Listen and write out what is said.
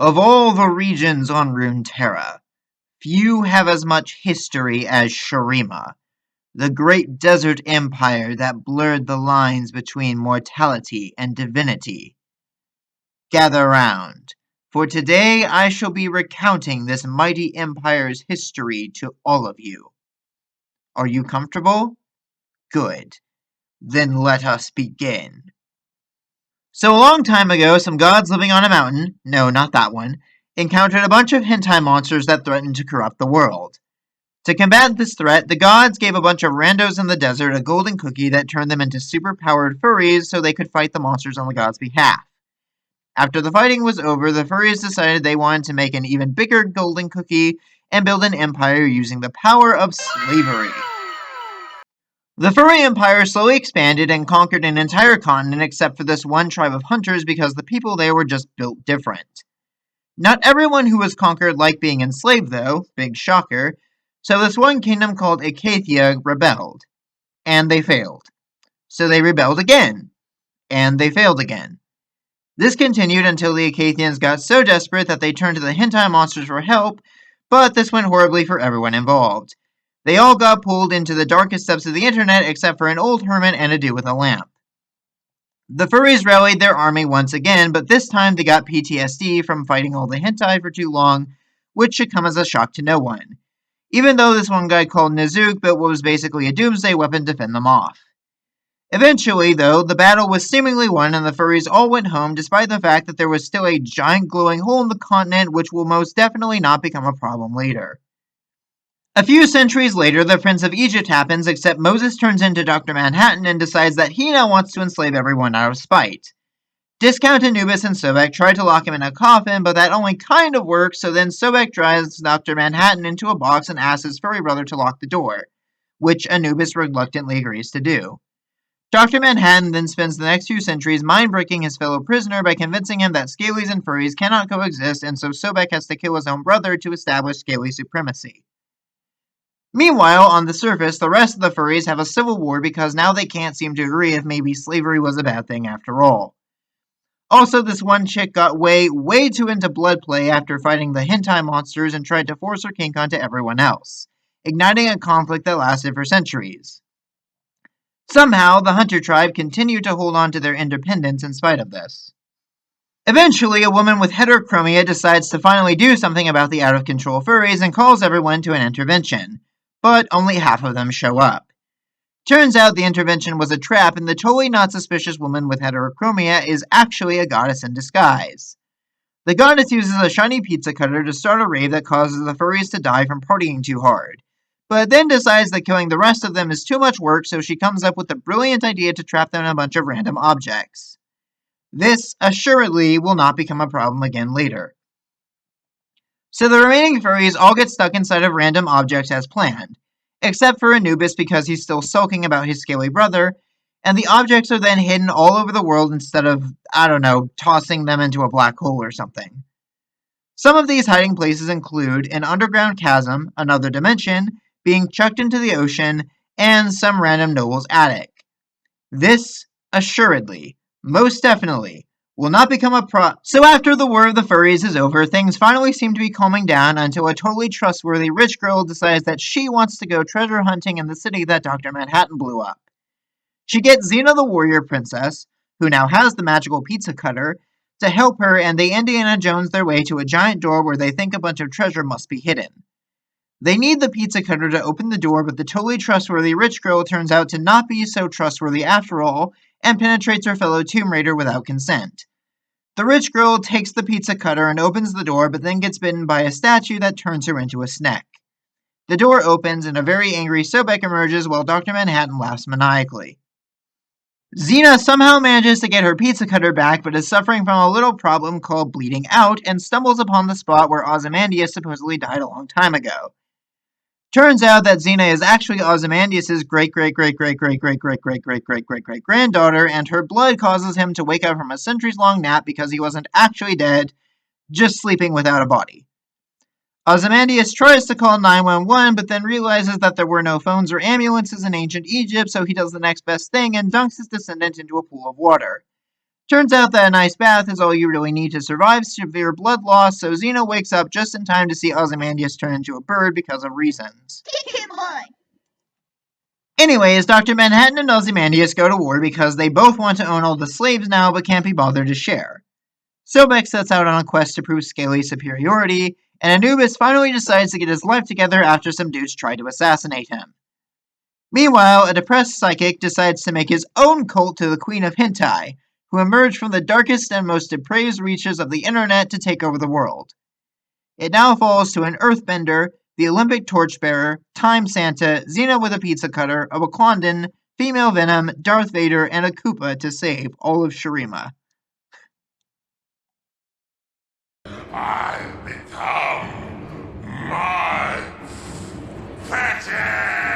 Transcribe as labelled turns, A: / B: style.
A: Of all the regions on Runeterra, few have as much history as Shurima, the great desert empire that blurred the lines between mortality and divinity. Gather round, for today I shall be recounting this mighty empire's history to all of you. Are you comfortable? Good. Then let us begin. So a long time ago, some gods living on a mountain, no, not that one, encountered a bunch of hentai monsters that threatened to corrupt the world. To combat this threat, the gods gave a bunch of randos in the desert a golden cookie that turned them into super-powered furries so they could fight the monsters on the gods' behalf. After the fighting was over, the furries decided they wanted to make an even bigger golden cookie and build an empire using the power of slavery. The furry empire slowly expanded and conquered an entire continent except for this one tribe of hunters because the people there were just built different. Not everyone who was conquered liked being enslaved though, big shocker, so this one kingdom called Acathia rebelled. And they failed. So they rebelled again. And they failed again. This continued until the Acathians got so desperate that they turned to the hentai monsters for help, but this went horribly for everyone involved. They all got pulled into the darkest depths of the internet except for an old hermit and a dude with a lamp. The furries rallied their army once again, but this time they got PTSD from fighting all the hentai for too long, which should come as a shock to no one. Even though this one guy called Nizook built what was basically a doomsday weapon to fend them off. Eventually, though, the battle was seemingly won and the furries all went home despite the fact that there was still a giant glowing hole in the continent which will most definitely not become a problem later. A few centuries later, the Prince of Egypt happens, except Moses turns into Dr. Manhattan and decides that he now wants to enslave everyone out of spite. Discount Anubis and Sobek try to lock him in a coffin, but that only kind of works, so then Sobek drives Dr. Manhattan into a box and asks his furry brother to lock the door, which Anubis reluctantly agrees to do. Dr. Manhattan then spends the next few centuries mind-breaking his fellow prisoner by convincing him that Scalies and furries cannot coexist, and so Sobek has to kill his own brother to establish Scaly supremacy. Meanwhile, on the surface, the rest of the furries have a civil war because now they can't seem to agree if maybe slavery was a bad thing after all. Also, this one chick got way too into blood play after fighting the hentai monsters and tried to force her kink onto everyone else, igniting a conflict that lasted for centuries. Somehow, the hunter tribe continued to hold on to their independence in spite of this. Eventually, a woman with heterochromia decides to finally do something about the out-of-control furries and calls everyone to an intervention, but only half of them show up. Turns out the intervention was a trap and the totally not suspicious woman with heterochromia is actually a goddess in disguise. The goddess uses a shiny pizza cutter to start a rave that causes the furries to die from partying too hard, but then decides that killing the rest of them is too much work, so she comes up with the brilliant idea to trap them in a bunch of random objects. This, assuredly, will not become a problem again later. So the remaining furries all get stuck inside of random objects as planned, except for Anubis because he's still sulking about his scaly brother, and the objects are then hidden all over the world instead of, tossing them into a black hole or something. Some of these hiding places include an underground chasm, another dimension, being chucked into the ocean, and some random noble's attic. This, assuredly, most definitely, will not become a So after the war of the furries is over, things finally seem to be calming down until a totally trustworthy rich girl decides that she wants to go treasure hunting in the city that Dr. Manhattan blew up. She gets Xena the warrior princess, who now has the magical pizza cutter, to help her, and they Indiana Jones their way to a giant door where they think a bunch of treasure must be hidden. They need the pizza cutter to open the door, but the totally trustworthy rich girl turns out to not be so trustworthy after all, and penetrates her fellow Tomb Raider without consent. The rich girl takes the pizza cutter and opens the door, but then gets bitten by a statue that turns her into a snack. The door opens, and a very angry Sobek emerges while Dr. Manhattan laughs maniacally. Xena somehow manages to get her pizza cutter back, but is suffering from a little problem called bleeding out, and stumbles upon the spot where Ozymandias supposedly died a long time ago. Turns out that Xena is actually Ozymandias' great-great-great-great-great-great-great-great-great-great-granddaughter, and her blood causes him to wake up from a centuries-long nap because he wasn't actually dead, just sleeping without a body. Ozymandias tries to call 911, but then realizes that there were no phones or ambulances in ancient Egypt, so he does the next best thing and dunks his descendant into a pool of water. Turns out that a nice bath is all you really need to survive severe blood loss, so Xena wakes up just in time to see Ozymandias turn into a bird because of reasons. Anyways, Dr. Manhattan and Ozymandias go to war because they both want to own all the slaves now but can't be bothered to share. Sobek sets out on a quest to prove Scaly's superiority, and Anubis finally decides to get his life together after some dudes try to assassinate him. Meanwhile, a depressed psychic decides to make his own cult to the Queen of Hentai, who emerged from the darkest and most depraved reaches of the internet to take over the world. It now falls to an earthbender, the Olympic torchbearer, Time Santa, Xena with a pizza cutter, a Wakandan, female Venom, Darth Vader, and a Koopa to save all of Shurima.
B: I've become my fetish!